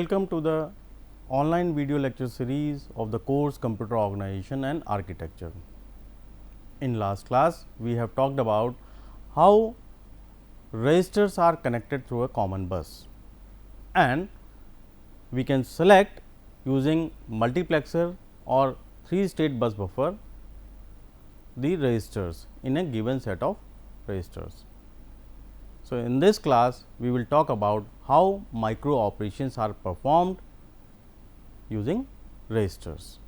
Welcome to the online video lecture series of the course Computer Organization and Architecture. In last class, we have talked about how registers are connected through a common bus, and we can select using multiplexer or 3-state bus buffer the registers in a given set of registers. So, in this class we will talk about how micro operations are performed using registers,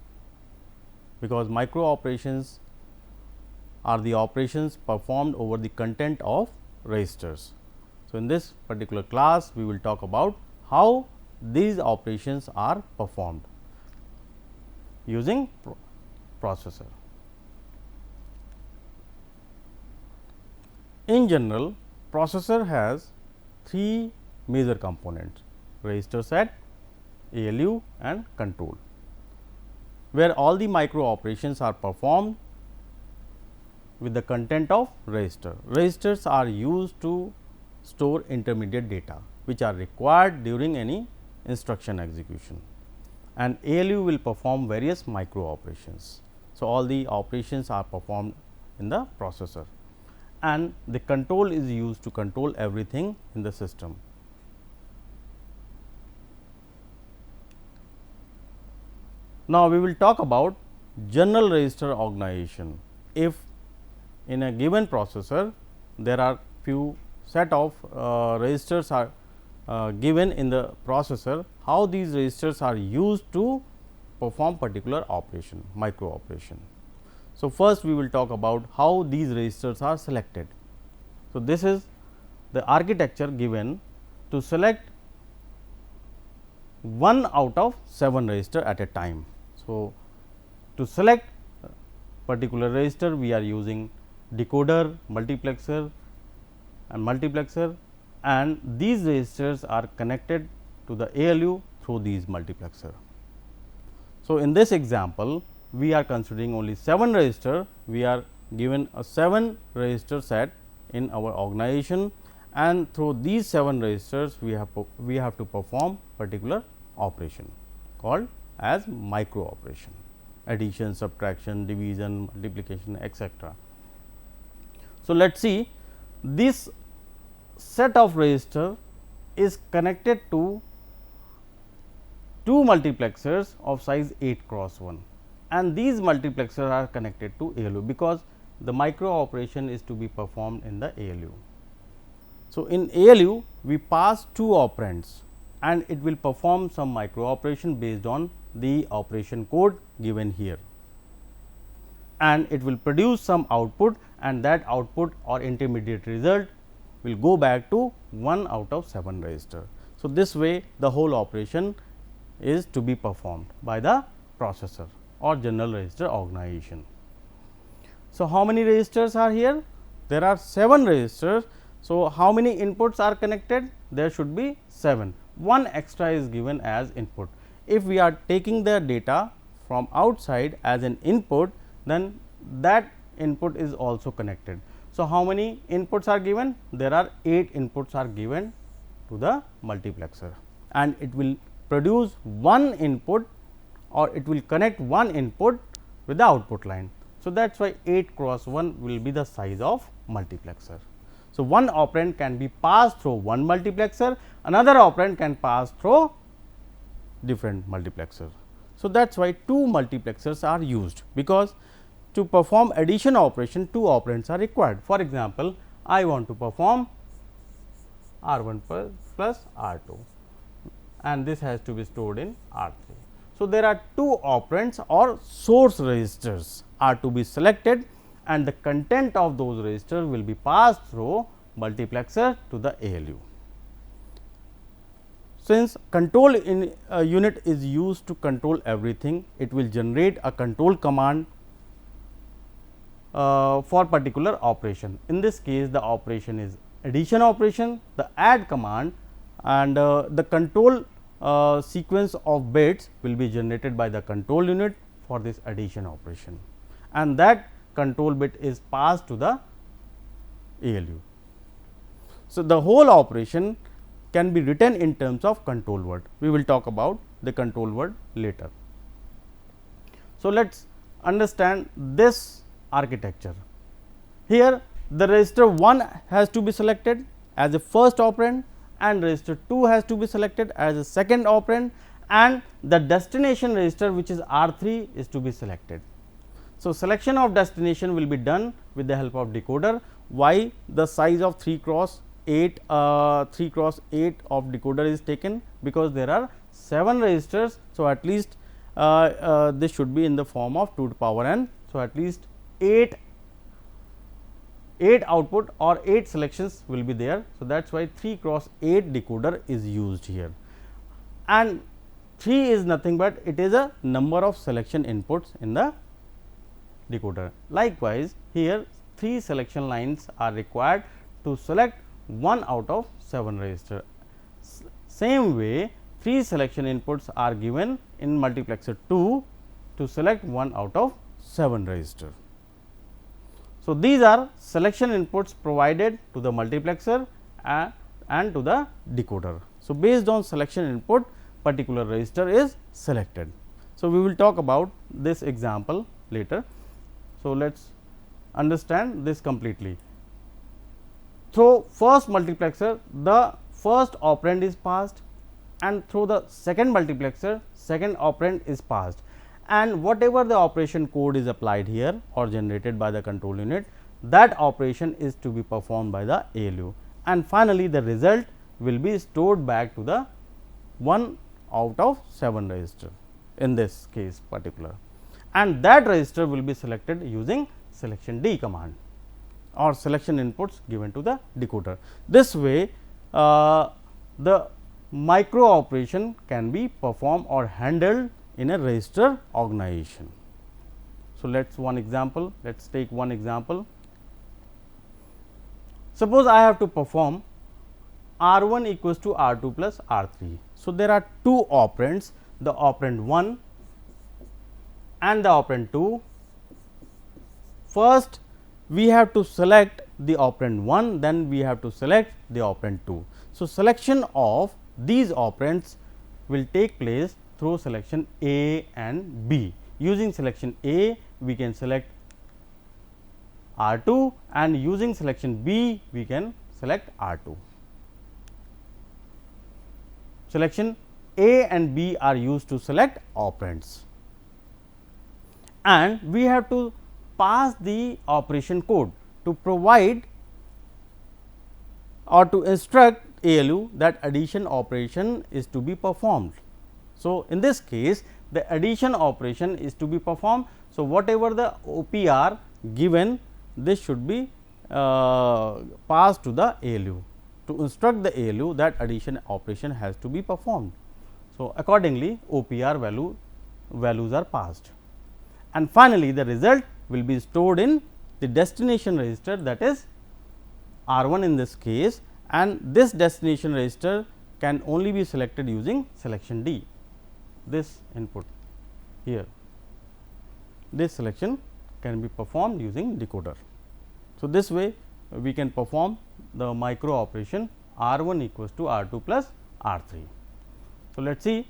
because micro operations are the operations performed over the content of registers. So, in this particular class we will talk about how these operations are performed using processor. In general, processor has 3 major components: register set, ALU and control, where all the micro operations are performed with the content of register. Registers are used to store intermediate data which are required during any instruction execution, and ALU will perform various micro operations. So, all the operations are performed in the processor, and the control is used to control everything in the system. Now, we will talk about general register organization. If in a given processor there are few set of registers are given in the processor, how these registers are used to perform particular operation, micro operation. So, first we will talk about how these registers are selected. So, this is the architecture given to select 1 out of 7 register at a time. So, to select particular register we are using decoder, multiplexer and multiplexer, and these registers are connected to the ALU through these multiplexer. So, in this example we are considering only 7 register. We are given a 7 register set in our organization, and through these 7 registers we have to perform particular operation called as micro operation: addition, subtraction, division, multiplication, etc. So, let us see, this set of register is connected to 2 multiplexers of size 8 cross 1, and these multiplexers are connected to ALU, because the micro operation is to be performed in the ALU. So, in ALU we pass 2 operands, and it will perform some micro operation based on the operation code given here, and it will produce some output, and that output or intermediate result will go back to 1 out of 7 register. So, this way the whole operation is to be performed by the processor or general register organization. So, how many registers are here? There are 7 registers. So, how many inputs are connected? There should be 7. One extra is given as input. If we are taking the data from outside as an input, then that input is also connected. So, how many inputs are given? There are 8 inputs are given to the multiplexer, and it will produce one input, or it will connect one input with the output line. So, that is why 8 cross 1 will be the size of multiplexer. So, one operand can be passed through one multiplexer, another operand can pass through different multiplexer. So, that is why 2 multiplexers are used, because to perform addition operation 2 operands are required. For example, I want to perform R 1 plus R 2, and this has to be stored in R 3. So, there are 2 operands or source registers are to be selected, and the content of those registers will be passed through multiplexer to the ALU. Since control unit is used to control everything, it will generate a control command for particular operation. In this case, the operation is addition operation, the add command, and the control sequence of bits will be generated by the control unit for this addition operation, and that control bit is passed to the ALU. So, the whole operation can be written in terms of control word. We will talk about the control word later. So, let us understand this architecture. Here the register 1 has to be selected as a first operand and register 2 has to be selected as a second operand, and the destination register, which is R3, is to be selected. So, selection of destination will be done with the help of decoder. Why the size of 3 cross 8 of decoder is taken? Because there are 7 registers. So, at least this should be in the form of 2 to the power n. So, at least 8 output or 8 selections will be there. So, that is why 3 cross 8 decoder is used here, and 3 is nothing but it is a number of selection inputs in the decoder. Likewise, here 3 selection lines are required to select 1 out of 7 register. Same way, 3 selection inputs are given in multiplexer 2 to select 1 out of 7 register. So, these are selection inputs provided to the multiplexer and to the decoder. So, based on selection input, particular register is selected. So, we will talk about this example later. So, let us understand this completely. Through first multiplexer, the first operand is passed, and through the second multiplexer, second operand is passed, and whatever the operation code is applied here or generated by the control unit, that operation is to be performed by the ALU, and finally, the result will be stored back to the 1 out of 7 register in this case particular, and that register will be selected using selection D command or selection inputs given to the decoder. This way the micro operation can be performed or handled in a register organization. So, let us let us take one example. Suppose I have to perform R 1 equals to R 2 plus R 3. So, there are 2 operands, the operand 1 and the operand 2. First, we have to select the operand 1, then we have to select the operand 2. So, selection of these operands will take place through selection A and B. Using selection A, we can select R 2, and using selection B, we can select R 2. Selection A and B are used to select operands, and we have to pass the operation code to provide or to instruct ALU that addition operation is to be performed. So, in this case, the addition operation is to be performed. So, whatever the OPR given, this should be passed to the ALU to instruct the ALU that addition operation has to be performed. So, accordingly OPR values are passed, and finally, the result will be stored in the destination register, that is R 1 in this case, and this destination register can only be selected using selection D. This input here, this selection can be performed using decoder. So, this way we can perform the micro operation R 1 equals to R 2 plus R 3. So, let us see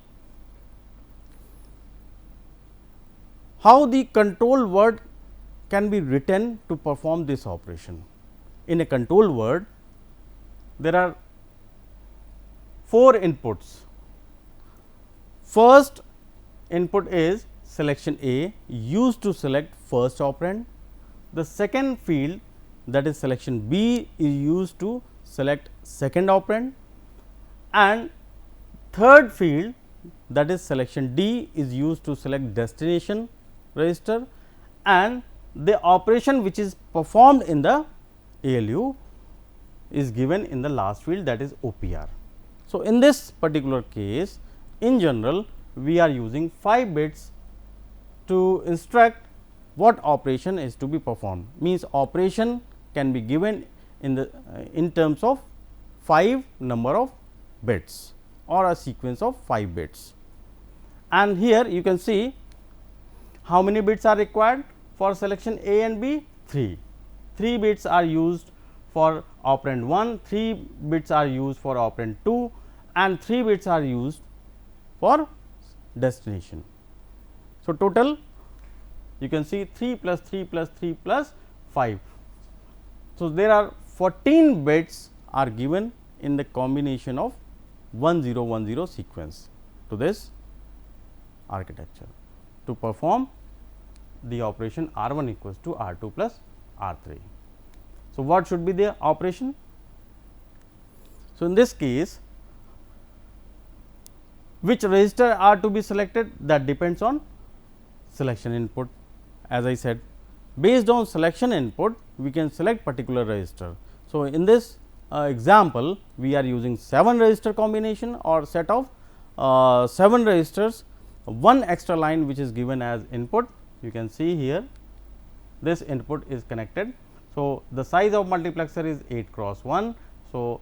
how the control word can be written to perform this operation. In a control word, there are 4 inputs. First input is selection A, used to select first operand. The second field, that is selection B, is used to select second operand, and third field, that is selection D, is used to select destination register, and the operation which is performed in the ALU is given in the last field, that is OPR. So, in this particular case, in general we are using 5 bits to instruct what operation is to be performed, means operation can be given in the in terms of 5 number of bits or a sequence of 5 bits. And here you can see how many bits are required for selection A and B. 3 bits are used for operand 1, 3 bits are used for operand 2 and 3 bits are used for destination. So, total you can see 3 plus 3 plus 3 plus 5. So, there are 14 bits are given in the combination of 1010 sequence to this architecture to perform the operation R 1 equals to R 2 plus R 3. So, what should be the operation? So, in this case, which register are to be selected, that depends on selection input. As I said, based on selection input we can select particular register. So, in this example we are using 7 register combination or set of 7 registers, one extra line which is given as input. You can see here this input is connected. So, the size of multiplexer is 8 cross 1. So,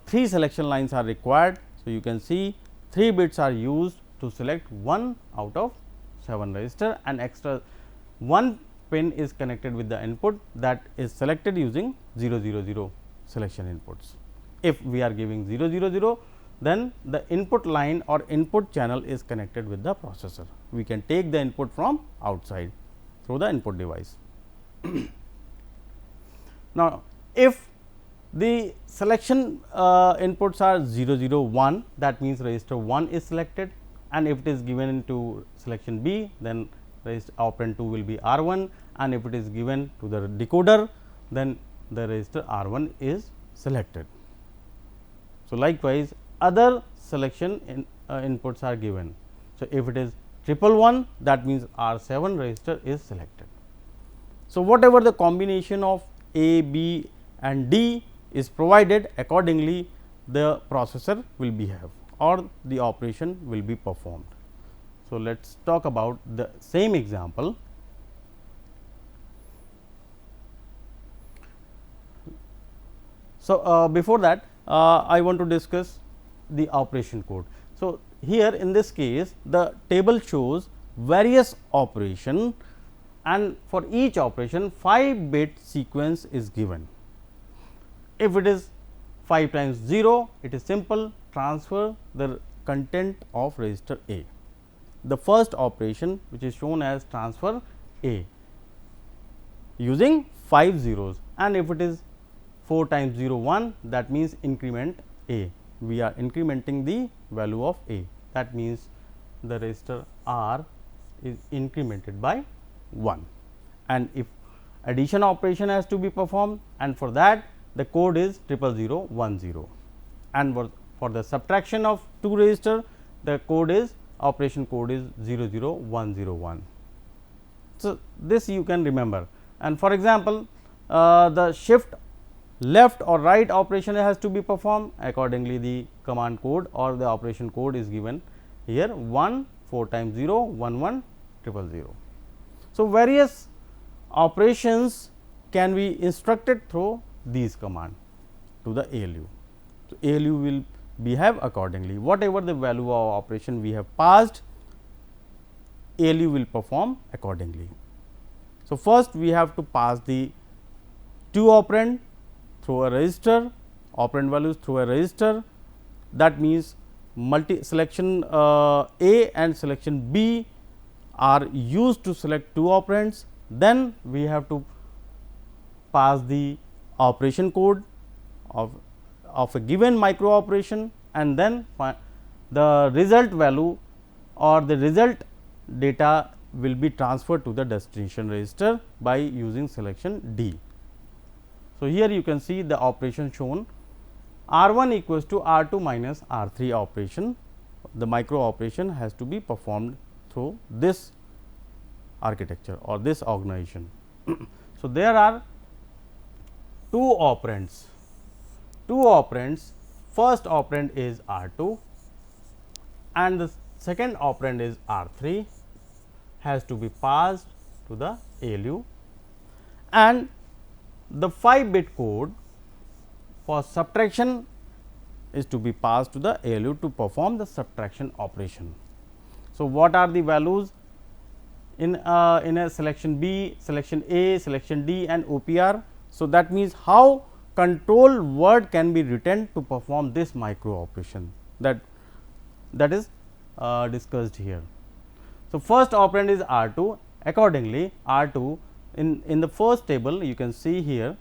3 selection lines are required. So, you can see 3 bits are used to select 1 out of 7 register and extra 1 pin is connected with the input that is selected using 000 selection inputs. If we are giving 000, then the input line or input channel is connected with the processor. We can take the input from outside through the input device. Now, if the selection inputs are 001, that means register 1 is selected, and if it is given to selection B, then operand 2 will be R 1, and if it is given to the decoder, then the register R 1 is selected. So, likewise other selection inputs are given. So, if it is 111, that means R 7 register is selected. So, whatever the combination of A, B and D is provided, accordingly the processor will behave or the operation will be performed. So, let us talk about the same example. So, before that I want to discuss the operation code. So, here in this case the table shows various operation, and for each operation 5 bit sequence is given. If it is 5 times 0, it is simple, transfer the content of register A. The first operation which is shown as transfer A using 5 zeros, and if it is 4 times 0 1, that means increment A. We are incrementing the value of A, that means the register R is incremented by 1, and if addition operation has to be performed, and for that the code is 00010, and for the subtraction of 2 register the code is operation code is 00101. So, this you can remember, and for example, the shift left or right operation has to be performed, accordingly the command code or the operation code is given here 1 4 times 0 1 1 000. So, various operations can be instructed through these command to the ALU. So, ALU will behave accordingly, whatever the value of operation we have passed, ALU will perform accordingly. So, first we have to pass the 2 operand through a register, operand values through a register, that means selection A and selection B are used to select 2 operands. Then we have to pass the operation code of a given micro operation, and then the result value or the result data will be transferred to the destination register by using selection D. So, here you can see the operation shown R 1 equals to R 2 minus R 3 operation. The micro operation has to be performed through this architecture or this organization. So, there are 2 operands. First operand is R 2 and the second operand is R 3, has to be passed to the ALU, and the 5 bit code for subtraction is to be passed to the ALU to perform the subtraction operation. So, what are the values in a selection B, selection A, selection D and OPR? So, that means how control word can be written to perform this micro operation that is discussed here. So, first operand is R 2, accordingly R 2 in the first table you can see here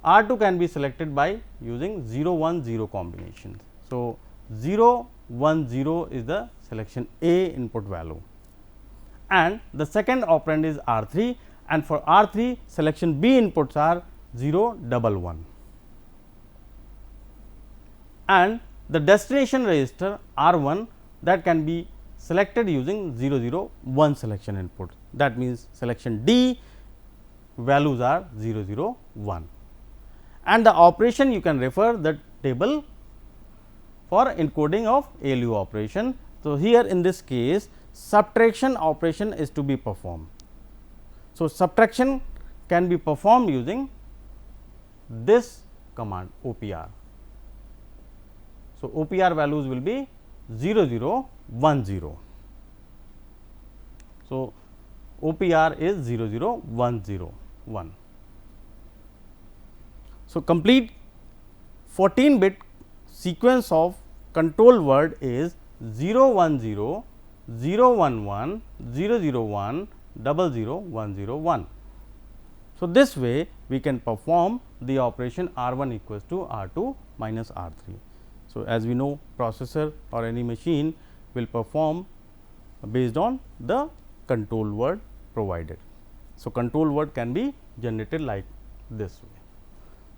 R 2 can be selected by using 0 1 0 combinations. So, 0 1 0 is the selection A input value, and the second operand is R 3, and for R 3 selection B inputs are 0 1 1, and the destination register R 1 that can be selected using 0 0 1 selection input. That means, selection D values are 0 0 1, and the operation you can refer the table for encoding of ALU operation. So, here in this case subtraction operation is to be performed. So, subtraction can be performed using this command OPR. So, OPR values will be 0 0 1 0. So, OPR is 0 0 1 0 1. So, complete 14 bit sequence of control word is 0 1 0, 0 1 1, 0 0 1, 0 0 1 0 1. So, this way we can perform the operation R 1 equals to R 2 minus R 3. So, as we know processor or any machine will perform based on the control word provided. So, control word can be generated like this way.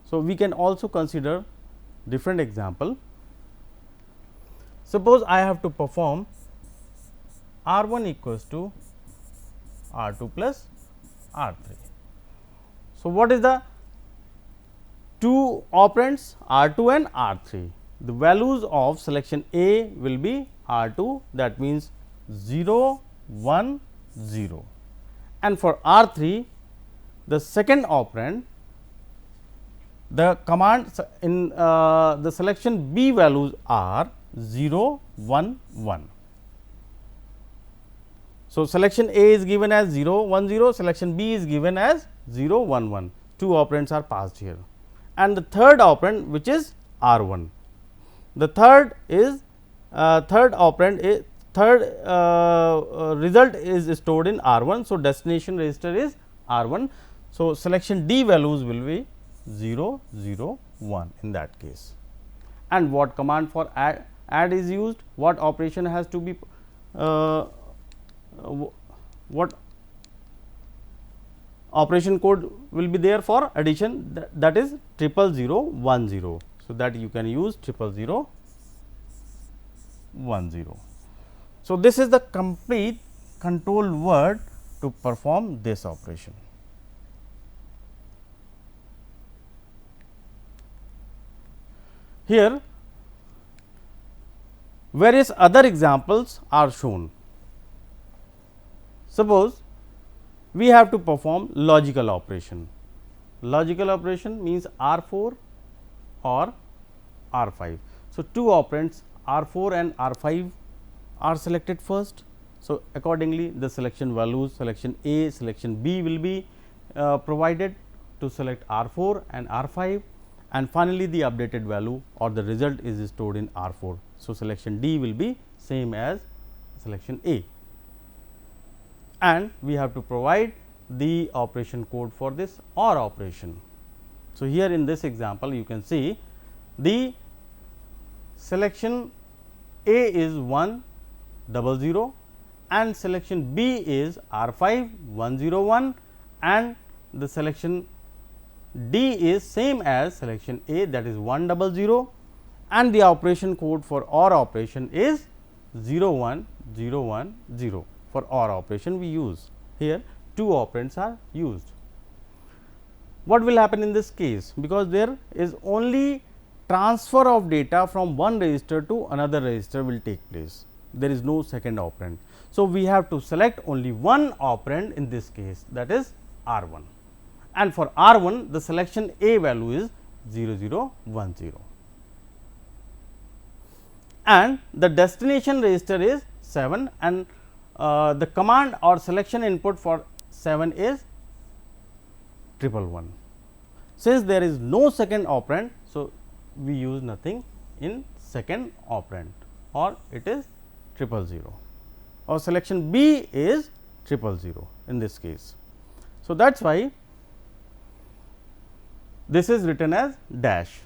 So, we can also consider different example. Suppose I have to perform R 1 equals to R 2 plus R 3. So, what is the two operands R 2 and R 3? The values of selection A will be R 2, that means 0 1 0, and for R 3 the second operand the commands in the selection B values are 0 1 1. So, selection A is given as 0 1 0, selection B is given as 0 1 1, two operands are passed here, and the third operand which is R 1. The third is third operand is third result is stored in R 1. So, destination register is R 1. So, selection D values will be 0 0 1 in that case. And what command for add is used, what operation has to be what operation code will be there for addition, that is 0 0 1 0. So, that you can use 0 0 1 0. So, this is the complete control word to perform this operation. Here various other examples are shown. Suppose we have to perform logical operation. Logical operation means R 4 or R 5. So, two operands R 4 and R 5 are selected first. So, accordingly the selection values selection A, selection B will be provided to select R 4 and R 5, and finally, the updated value or the result is stored in R 4. So, selection D will be same as selection A, and we have to provide the operation code for this OR operation. So, here in this example you can see the selection A is 1 0 0 and selection B is R 5 1 0 1, and the selection D is same as selection A, that is 1 0 0, and the operation code for OR operation is 0 1 0 1 0. For OR operation we use here two operands are used. What will happen in this case? Because there is only transfer of data from one register to another register will take place, there is no second operand. So, we have to select only one operand in this case, that is R 1, and for R 1 the selection A value is 0 0 1 0, and the destination register is 7, and the command or selection input for 7 is 1 1 1. Since there is no second operand, so we use nothing in second operand, or it is 000, or selection B is 000 in this case. So, that is why this is written as dash,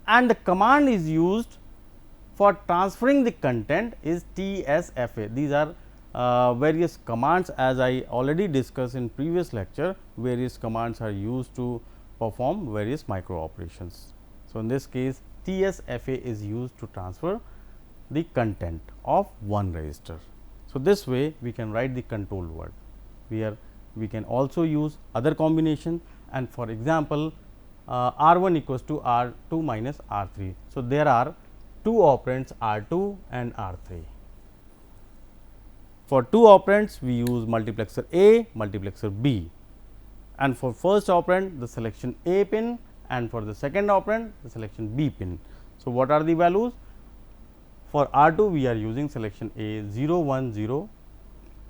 and the command is used for transferring the content is TSFA. These are various commands, as I already discussed in previous lecture. Various commands are used to perform various micro operations. So, in this case TSFA is used to transfer the content of one register. So, this way we can write the control word. We can also use other combination, and for example, R1 equals to R2 minus R3. So, there are two operands R2 and R3. For two operands we use multiplexer A, multiplexer B, and for first operand the selection A pin, and for the second operand the selection B pin. So, what are the values? For R2 we are using selection A 0 1 0,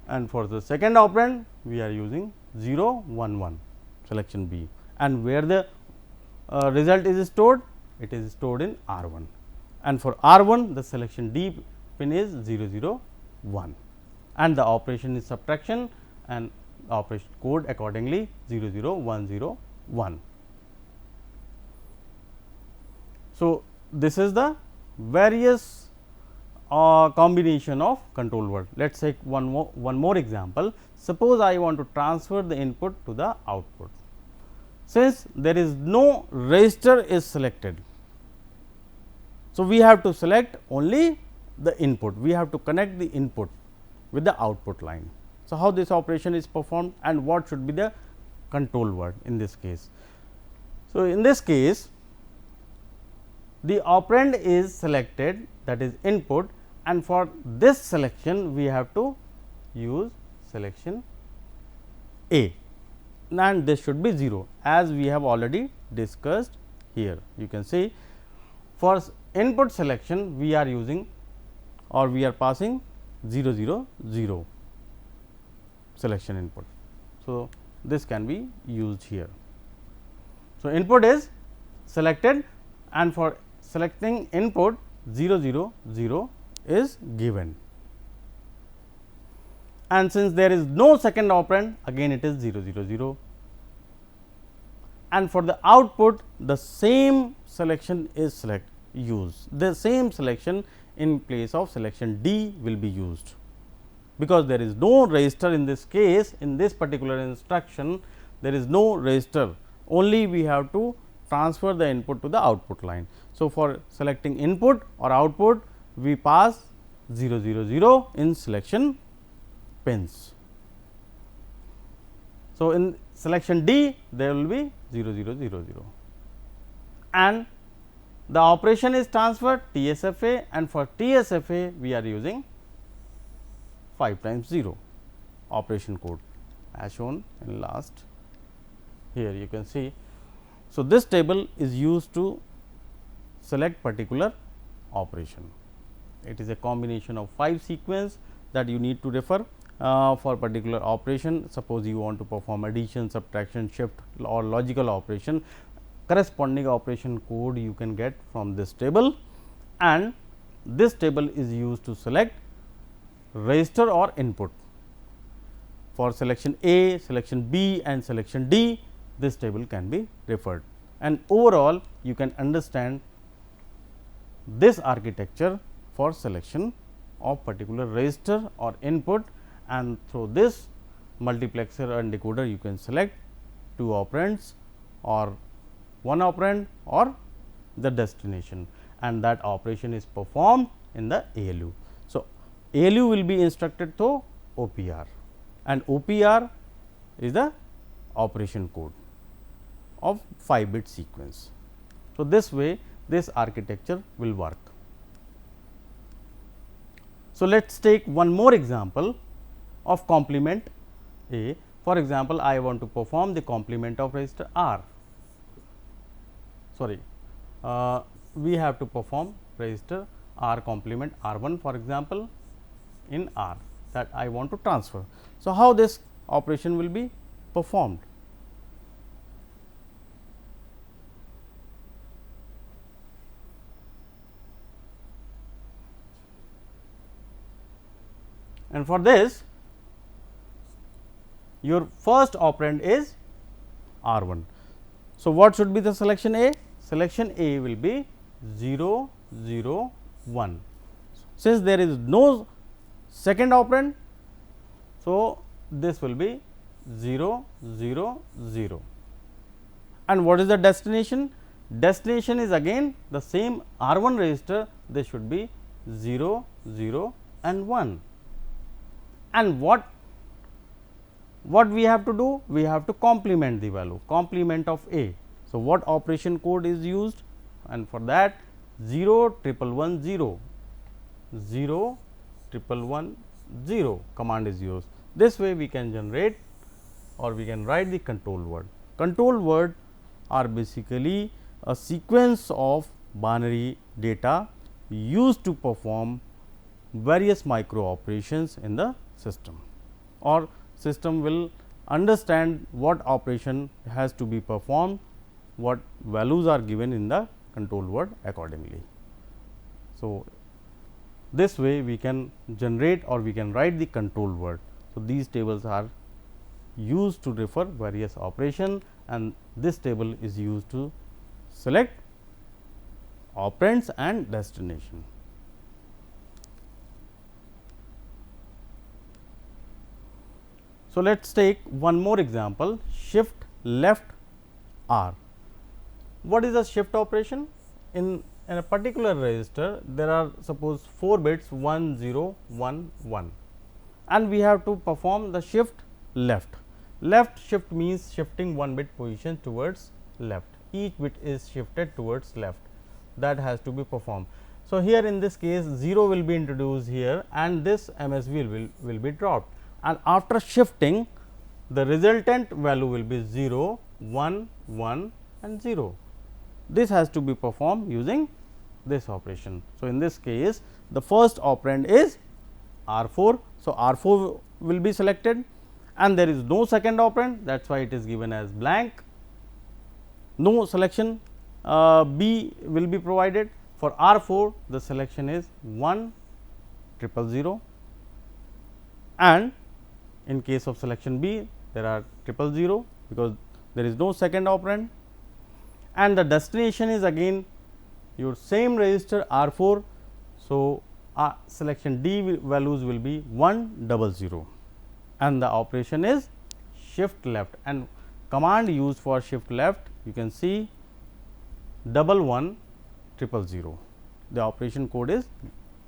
and for the second operand we are using 0 1 1 selection B, and where the result is stored? It is stored in R1, and for R1 the selection D pin is 0 0 1, and the operation is subtraction, and operation code accordingly 0 0 1 0 1. So, this is the various combination of control word. Let us take one more example. Suppose I want to transfer the input to the output. Since there is no register is selected, so we have to select only the input. We have to connect the input with the output line. So, how this operation is performed, and what should be the control word in this case? So, in this case the operand is selected, that is input, and for this selection we have to use selection A, and this should be 0, as we have already discussed here. You can see for input selection we are using, or we are passing 0 0 0 selection input. So, this can be used here. So, input is selected, and for selecting input 0 0 0 is given, and since there is no second operand, again it is 0 0 0, and for the output the same selection is used. The same selection in place of selection D will be used, because there is no register in this case. In this particular instruction there is no register, only we have to transfer the input to the output line. So, for selecting input or output we pass 0 0 0 in selection pins. So, in selection D there will be 0 0 0 0, and the operation is transferred TSFA, and for TSFA we are using 5 times 0 operation code as shown in last. Here you can see. So, this table is used to select particular operation. It is a combination of 5 sequence that you need to refer for particular operation. Suppose you want to perform addition, subtraction, shift or logical operation, corresponding operation code you can get from this table, and this table is used to select register or input. For selection A, selection B and selection D, this table can be referred, and overall you can understand this architecture for selection of particular register or input, and through this multiplexer and decoder you can select 2 operands or 1 operand or the destination, and that operation is performed in the ALU. So, ALU will be instructed through OPR, and OPR is the operation code of 5-bit sequence. So, this way this architecture will work. So, let us take one more example of complement A. For example, I want to perform the complement of register R. Sorry, we have to perform register R complement R1 for example in R that I want to transfer. So, how this operation will be performed? and for this your first operand is R 1. So, what should be the selection A? Selection A will be 0 0 1. Since there is no second operand, so this will be 0 0 0. And what is the destination? Destination is again the same R 1 register, this should be 0 0 and 1. And what we have to do? We have to complement the value, complement of A. So, what operation code is used? And for that 0 1 1 0, 0 1 1 0 command is used. This way we can generate or we can write the control word. Control word are basically a sequence of binary data used to perform various micro operations in the system, or system will understand what operation has to be performed, what values are given in the control word accordingly. So, this way we can generate or we can write the control word. So, these tables are used to refer various operation, and this table is used to select operands and destination. So, let us take one more example, shift left R. What is a shift operation? In a particular register, there are suppose 4 bits 1 0 1 1, and we have to perform the shift left. Left shift means shifting one bit position towards left. Each bit is shifted towards left, that has to be performed. So, here in this case 0 will be introduced here and this MSB will be dropped, and after shifting the resultant value will be 0 1 1 and 0. This has to be performed using this operation. So, in this case the first operand is R 4. So, R 4 will be selected and there is no second operand, that is why it is given as blank. No selection B will be provided. For R 4 the selection is 1 0 0 and in case of selection B there are 0 0 because there is no second operand, and the destination is again your same register R 4. So, selection D values will be 1 0 0 and the operation is shift left, and command used for shift left you can see 1 1 0 0. The operation code is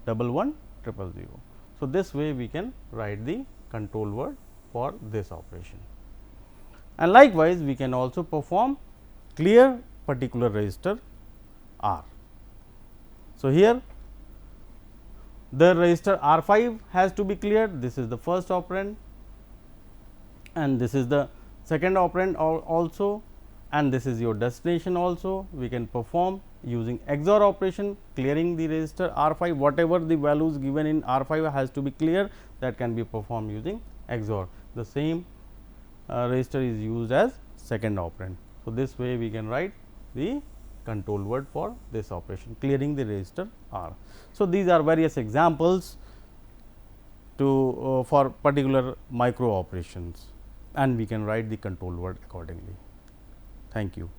1 1 0 0. So, this way we can write the control word for this operation, and likewise we can also perform clear particular register R. So, here the register R 5 has to be cleared, this is the first operand and this is the second operand also, and this is your destination also. We can perform using XOR operation clearing the register R 5, whatever the values given in R 5 has to be clear, that can be performed using XOR. The same register is used as second operand. So, this way we can write the control word for this operation clearing the register R. So, these are various examples to for particular micro operations, and we can write the control word accordingly. Thank you.